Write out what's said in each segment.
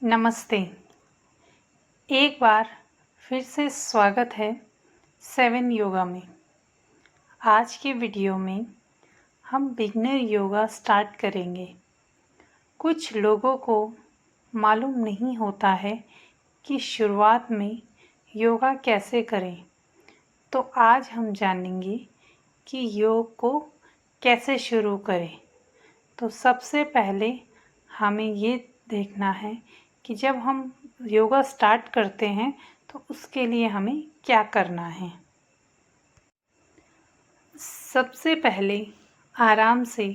नमस्ते। एक बार फिर से स्वागत है 7 योगा में। आज के वीडियो में हम बिगनर योगा स्टार्ट करेंगे। कुछ लोगों को मालूम नहीं होता है कि शुरुआत में योगा कैसे करें, तो आज हम जानेंगे कि योग को कैसे शुरू करें। तो सबसे पहले हमें ये देखना है कि जब हम योगा स्टार्ट करते हैं तो उसके लिए हमें क्या करना है। सबसे पहले आराम से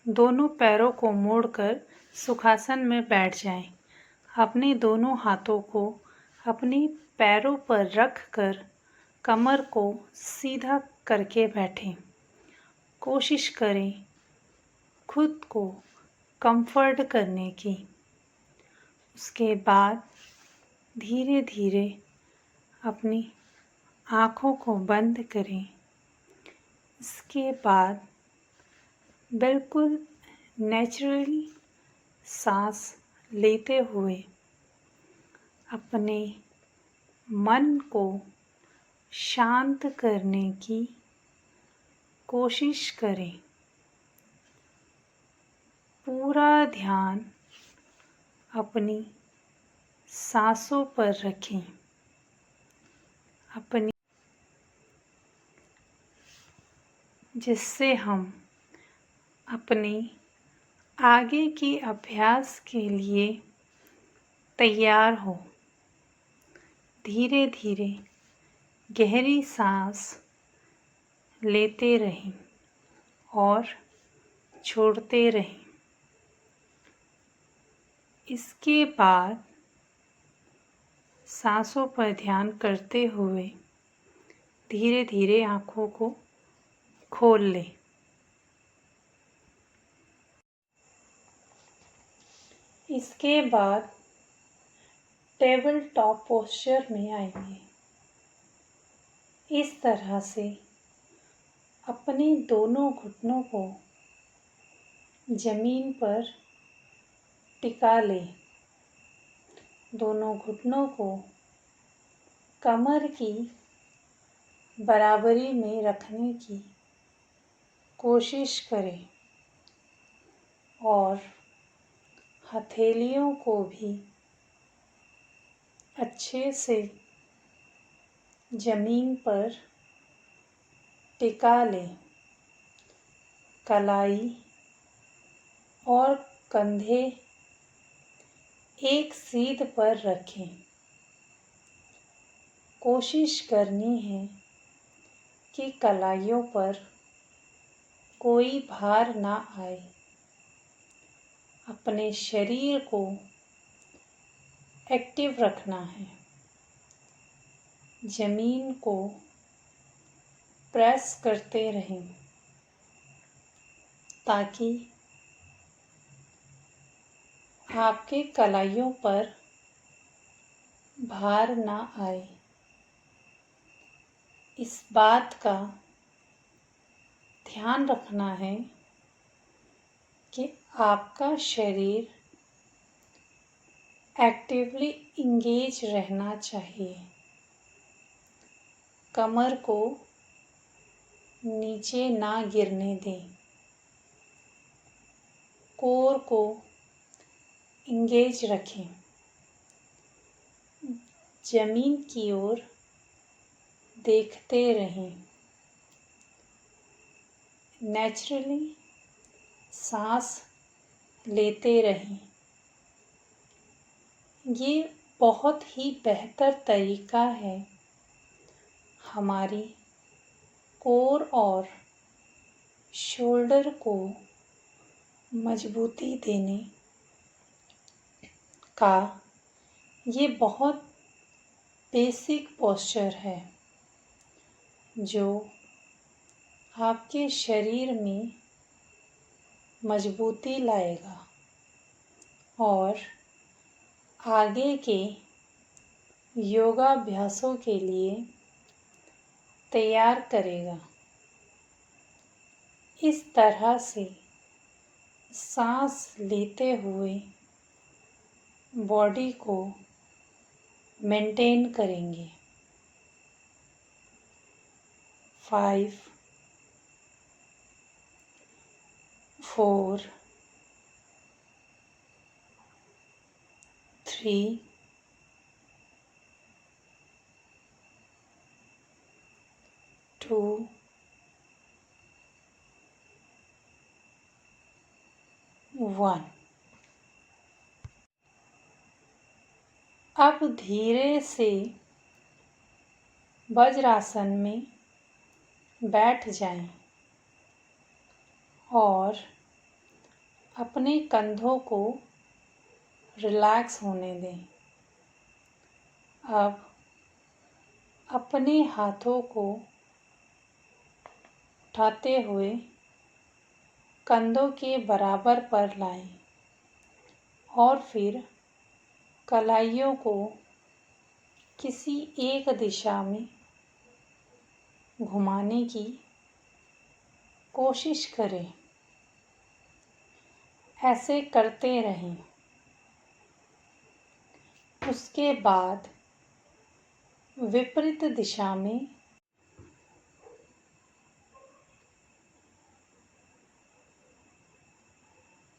दोनों पैरों को मोड़कर सुखासन में बैठ जाएं। अपने दोनों हाथों को अपने पैरों पर रखकर कमर को सीधा करके बैठें। कोशिश करें खुद को कंफर्ट करने की। उसके बाद धीरे धीरे अपनी आँखों को बंद करें। इसके बाद बिल्कुल नेचुरली सांस लेते हुए अपने मन को शांत करने की कोशिश करें। पूरा ध्यान अपनी सांसों पर रखें। जिससे हम अपने आगे के अभ्यास के लिए तैयार हो। धीरे धीरे गहरी सांस लेते रहें और छोड़ते रहें। इसके बाद सांसों पर ध्यान करते हुए धीरे धीरे आँखों को खोल लें। इसके बाद टेबल टॉप पोस्चर में आएंगे। इस तरह से अपने दोनों घुटनों को जमीन पर टिका लें। दोनों घुटनों को कमर की बराबरी में रखने की कोशिश करें और हथेलियों को भी अच्छे से जमीन पर टिका लें। कलाई और कंधे एक सीध पर रखें। कोशिश करनी है कि कलाइयों पर कोई भार ना आए। अपने शरीर को एक्टिव रखना है। जमीन को प्रेस करते रहें ताकि आपके कलाइयों पर भार ना आए। इस बात का ध्यान रखना है कि आपका शरीर एक्टिवली इंगेज रहना चाहिए। कमर को नीचे ना गिरने दें। कोर को इंगेज रखें। जमीन की ओर देखते रहें। नेचुरली सांस लेते रहें। ये बहुत ही बेहतर तरीका है हमारी कोर और शोल्डर को मजबूती देने का। ये बहुत बेसिक पोस्चर है जो आपके शरीर में मजबूती लाएगा और आगे के योगाभ्यासों के लिए तैयार करेगा। इस तरह से सांस लेते हुए बॉडी को मेंटेन करेंगे। 5 4 3 2 1। अब धीरे से वज्रासन में बैठ जाएं और अपने कंधों को रिलैक्स होने दें। अब अपने हाथों को उठाते हुए कंधों के बराबर पर लाएं और फिर कलाइयों को किसी एक दिशा में घुमाने की कोशिश करें। ऐसे करते रहें। उसके बाद विपरीत दिशा में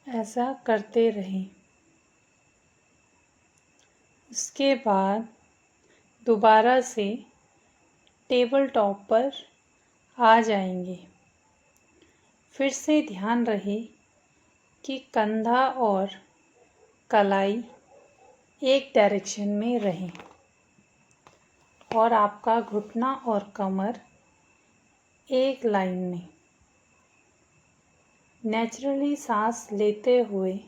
ऐसा करते रहें। उसके बाद दोबारा से टेबल टॉप पर आ जाएंगे। फिर से ध्यान रहे कि कंधा और कलाई एक डायरेक्शन में रहें और आपका घुटना और कमर एक लाइन में। नेचुरली सांस लेते हुए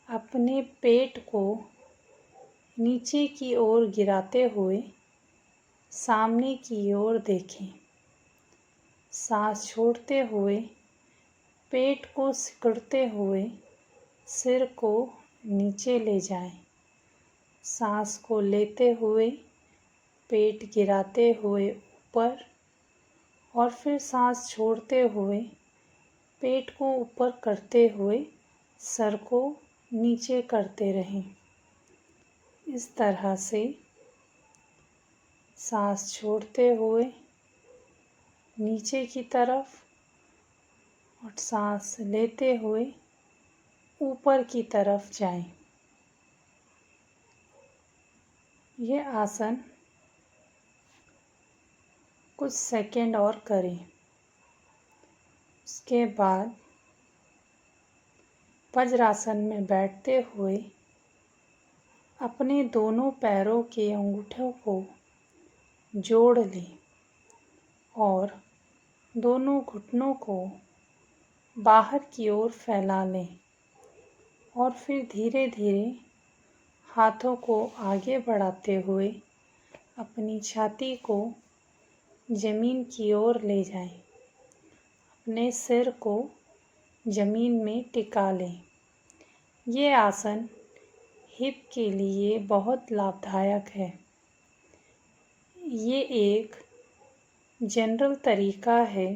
अपने पेट को नीचे की ओर गिराते हुए सामने की ओर देखें। सांस छोड़ते हुए पेट को सिकुड़ते हुए सिर को नीचे ले जाएं। सांस को लेते हुए पेट गिराते हुए ऊपर और फिर सांस छोड़ते हुए पेट को ऊपर करते हुए सर को नीचे करते रहें। इस तरह से सांस छोड़ते हुए नीचे की तरफ और सांस लेते हुए ऊपर की तरफ जाएं। ये आसन कुछ सेकंड और करें। उसके बाद वज्रासन में बैठते हुए अपने दोनों पैरों के अंगूठों को जोड़ लें और दोनों घुटनों को बाहर की ओर फैला लें और फिर धीरे धीरे हाथों को आगे बढ़ाते हुए अपनी छाती को ज़मीन की ओर ले जाएं। अपने सिर को ज़मीन में टिका लें। ये आसन हिप के लिए बहुत लाभदायक है। ये एक जनरल तरीका है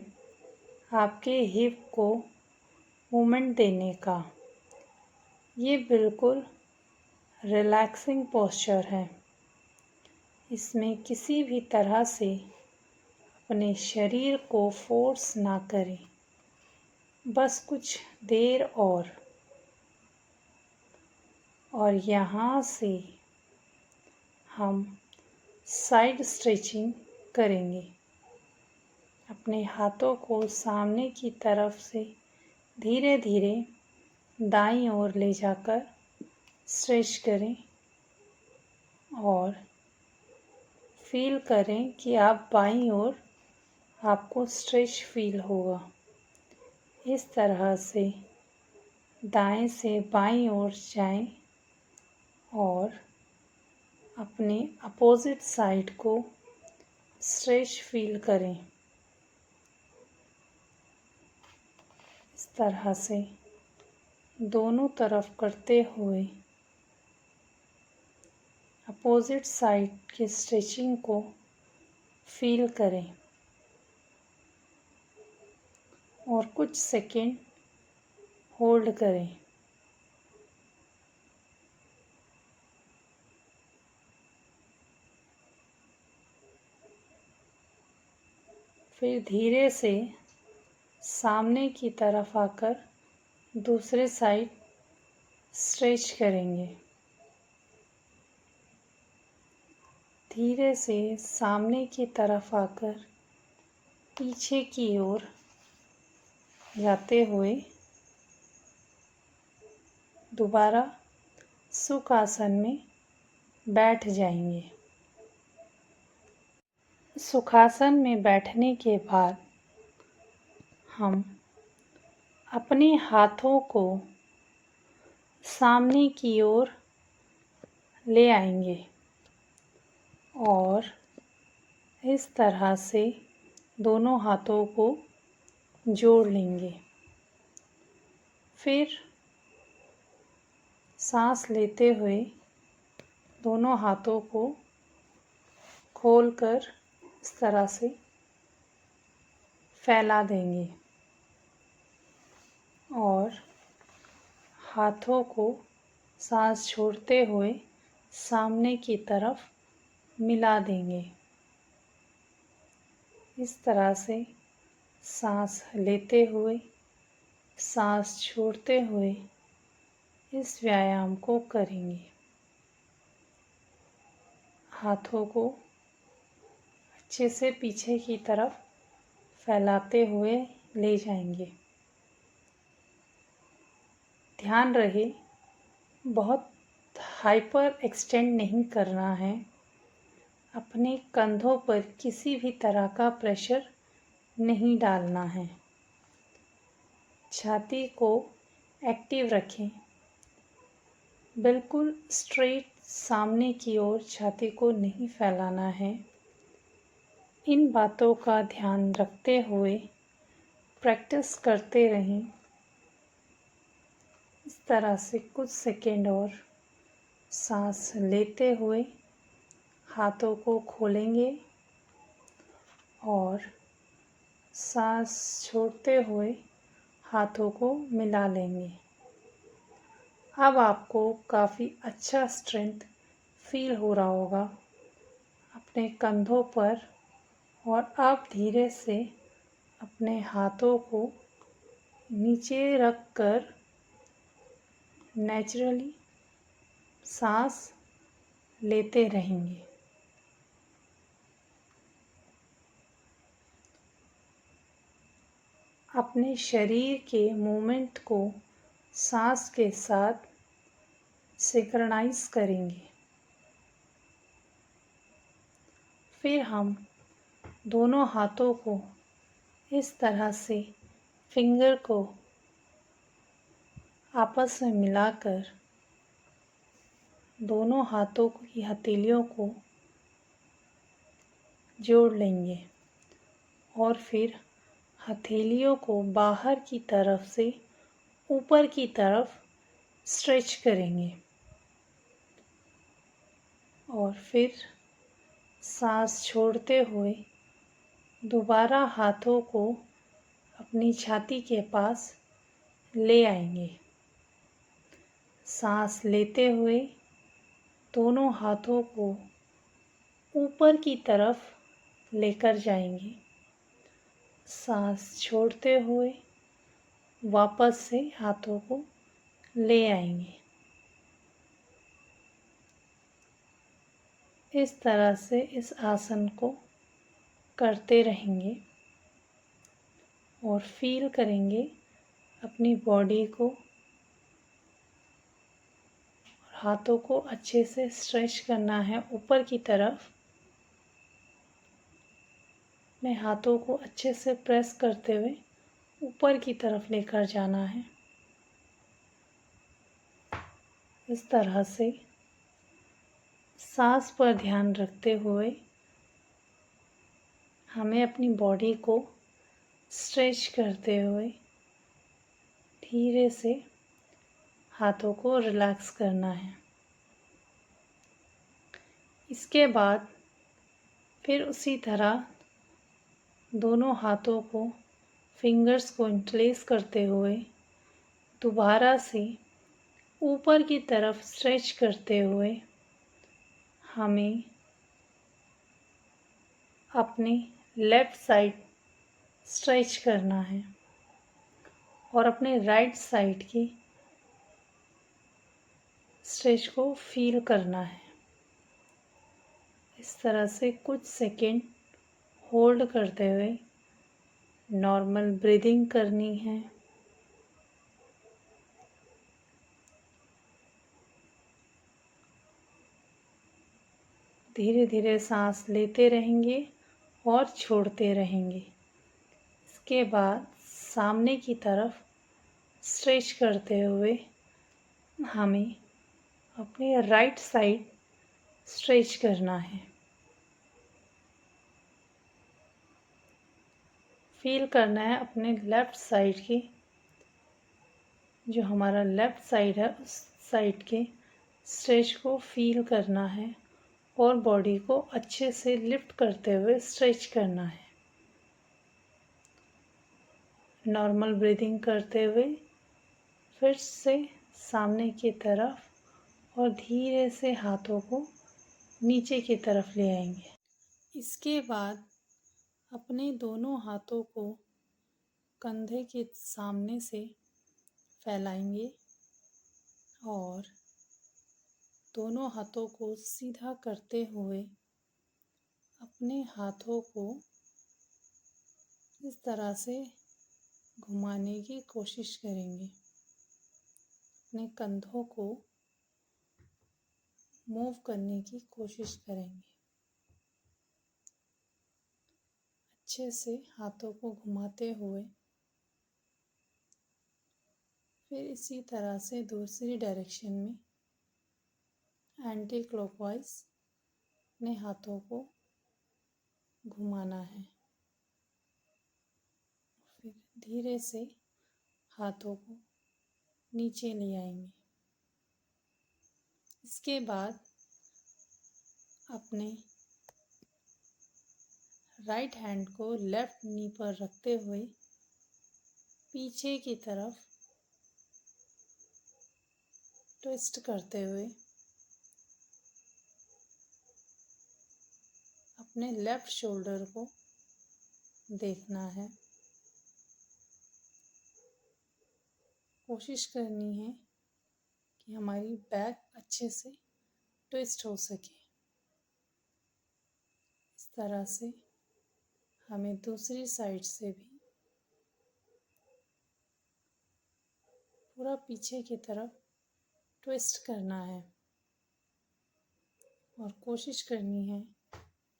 आपके हिप को मूवमेंट देने का। ये बिल्कुल रिलैक्सिंग पोस्चर है। इसमें किसी भी तरह से अपने शरीर को फोर्स ना करें। बस कुछ देर और यहाँ से हम साइड स्ट्रेचिंग करेंगे। अपने हाथों को सामने की तरफ से धीरे धीरे दाईं ओर ले जाकर स्ट्रेच करें और फील करें कि आप बाईं ओर आपको स्ट्रेच फील होगा। इस तरह से दाएं से बाईं ओर जाएं और अपने अपोजिट साइड को स्ट्रेच फील करें। इस तरह से दोनों तरफ करते हुए अपोजिट साइड की स्ट्रेचिंग को फील करें और कुछ सेकंड होल्ड करें। फिर धीरे से सामने की तरफ आकर दूसरे साइड स्ट्रेच करेंगे। धीरे से सामने की तरफ आकर पीछे की ओर जाते हुए दोबारा सुखासन में बैठ जाएंगे। सुखासन में बैठने के बाद हम अपने हाथों को सामने की ओर ले आएंगे और इस तरह से दोनों हाथों को जोड़ लेंगे। फिर सांस लेते हुए दोनों हाथों को खोलकर इस तरह से फैला देंगे और हाथों को सांस छोड़ते हुए सामने की तरफ मिला देंगे। इस तरह से सांस लेते हुए सांस छोड़ते हुए इस व्यायाम को करेंगे। हाथों को अच्छे से पीछे की तरफ फैलाते हुए ले जाएंगे। ध्यान रहे बहुत हाइपर एक्सटेंड नहीं करना है। अपने कंधों पर किसी भी तरह का प्रेशर नहीं डालना है। छाती को एक्टिव रखें। बिल्कुल स्ट्रेट सामने की ओर छाती को नहीं फैलाना है। इन बातों का ध्यान रखते हुए प्रैक्टिस करते रहें। इस तरह से कुछ सेकेंड और सांस लेते हुए हाथों को खोलेंगे और सांस छोड़ते हुए हाथों को मिला लेंगे। अब आपको काफ़ी अच्छा स्ट्रेंथ फील हो रहा होगा अपने कंधों पर और आप धीरे से अपने हाथों को नीचे रख कर नेचुरली सांस लेते रहेंगे। अपने शरीर के मूवमेंट को सांस के साथ सिंक्रनाइज करेंगे। फिर हम दोनों हाथों को इस तरह से फिंगर को आपस में मिलाकर दोनों हाथों की हथेलियों को जोड़ लेंगे और फिर हथेलियों को बाहर की तरफ से ऊपर की तरफ स्ट्रेच करेंगे और फिर सांस छोड़ते हुए दोबारा हाथों को अपनी छाती के पास ले आएंगे। सांस लेते हुए दोनों हाथों को ऊपर की तरफ लेकर जाएंगे। सांस छोड़ते हुए वापस से हाथों को ले आएंगे। इस तरह से इस आसन को करते रहेंगे और फील करेंगे अपनी बॉडी को। हाथों को अच्छे से स्ट्रेच करना है ऊपर की तरफ। अपने हाथों को अच्छे से प्रेस करते हुए ऊपर की तरफ लेकर जाना है। इस तरह से सांस पर ध्यान रखते हुए हमें अपनी बॉडी को स्ट्रेच करते हुए धीरे से हाथों को रिलैक्स करना है। इसके बाद फिर उसी तरह दोनों हाथों को फिंगर्स को इंटरलेस करते हुए दोबारा से ऊपर की तरफ स्ट्रेच करते हुए हमें अपने लेफ़्ट साइड स्ट्रेच करना है और अपने राइट साइड की स्ट्रेच को फील करना है। इस तरह से कुछ सेकंड होल्ड करते हुए नॉर्मल ब्रीदिंग करनी है। धीरे धीरे सांस लेते रहेंगे और छोड़ते रहेंगे। इसके बाद सामने की तरफ स्ट्रेच करते हुए हमें अपने राइट साइड स्ट्रेच करना है। फील करना है अपने लेफ़्ट साइड की, जो हमारा लेफ़्ट साइड है उस साइड के स्ट्रेच को फील करना है और बॉडी को अच्छे से लिफ्ट करते हुए स्ट्रेच करना है। नॉर्मल ब्रीदिंग करते हुए फिर से सामने की तरफ और धीरे से हाथों को नीचे की तरफ ले आएंगे। इसके बाद अपने दोनों हाथों को कंधे के सामने से फैलाएंगे और दोनों हाथों को सीधा करते हुए अपने हाथों को इस तरह से घुमाने की कोशिश करेंगे। अपने कंधों को मूव करने की कोशिश करेंगे। अच्छे से हाथों को घुमाते हुए फिर इसी तरह से दूसरी डायरेक्शन में एंटी क्लॉकवाइज अपने हाथों को घुमाना है। फिर धीरे से हाथों को नीचे ले आएंगे। इसके बाद अपने राइट हैंड को लेफ्ट नी पर रखते हुए पीछे की तरफ ट्विस्ट करते हुए अपने लेफ्ट शोल्डर को देखना है। कोशिश करनी है कि हमारी बैक अच्छे से ट्विस्ट हो सके। इस तरह से हमें दूसरी साइड से भी पूरा पीछे की तरफ ट्विस्ट करना है और कोशिश करनी है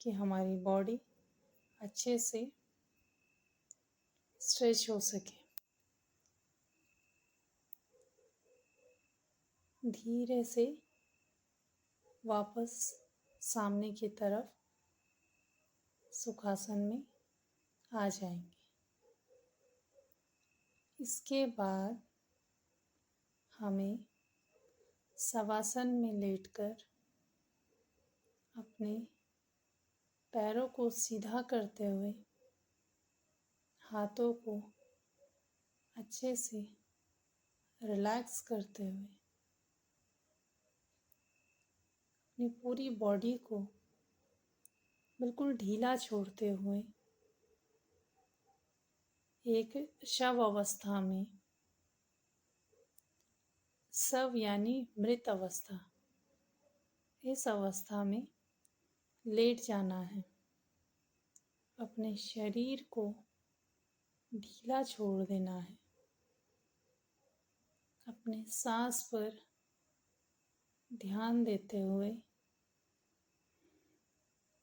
कि हमारी बॉडी अच्छे से स्ट्रेच हो सके। धीरे से वापस सामने की तरफ सुखासन में आ जाएंगे। इसके बाद हमें शवासन में लेटकर अपने पैरों को सीधा करते हुए हाथों को अच्छे से रिलैक्स करते हुए अपनी पूरी बॉडी को बिल्कुल ढीला छोड़ते हुए एक शव अवस्था में, शव यानी मृत अवस्था, इस अवस्था में लेट जाना है। अपने शरीर को ढीला छोड़ देना है। अपने सांस पर ध्यान देते हुए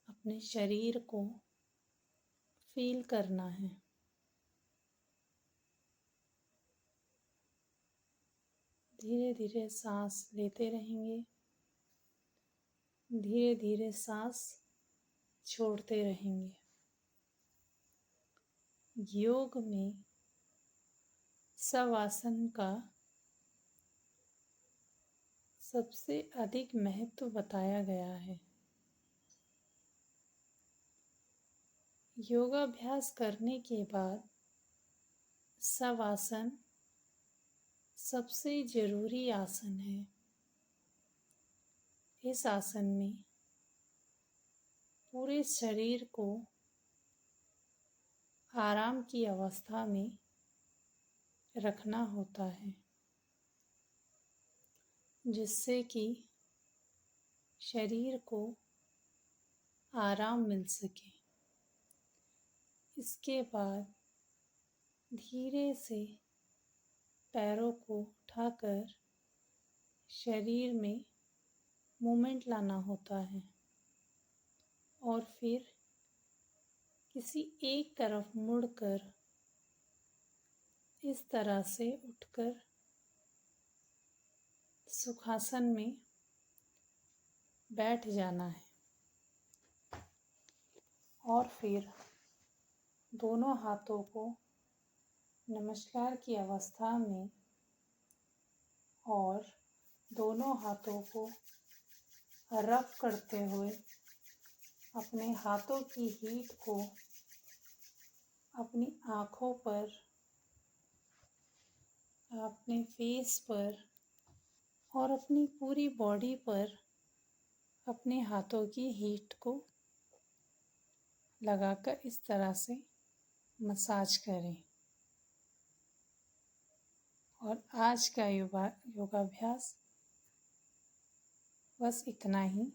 अपने शरीर को फील करना है। धीरे धीरे सांस लेते रहेंगे, धीरे धीरे सांस छोड़ते रहेंगे। योग में शवासन का सबसे अधिक महत्व बताया गया है। योगाभ्यास करने के बाद शवासन सबसे जरूरी आसन है। इस आसन में पूरे शरीर को आराम की अवस्था में रखना होता है, जिससे कि शरीर को आराम मिल सके। इसके बाद धीरे से पैरों को उठाकर शरीर में मूवमेंट लाना होता है और फिर किसी एक तरफ मुड़कर इस तरह से उठकर सुखासन में बैठ जाना है और फिर दोनों हाथों को नमस्कार की अवस्था में और दोनों हाथों को रब करते हुए अपने हाथों की हीट को अपनी आँखों पर, अपने फेस पर और अपनी पूरी बॉडी पर अपने हाथों की हीट को लगाकर इस तरह से मसाज करें। और आज का योगाभ्यास बस इतना ही।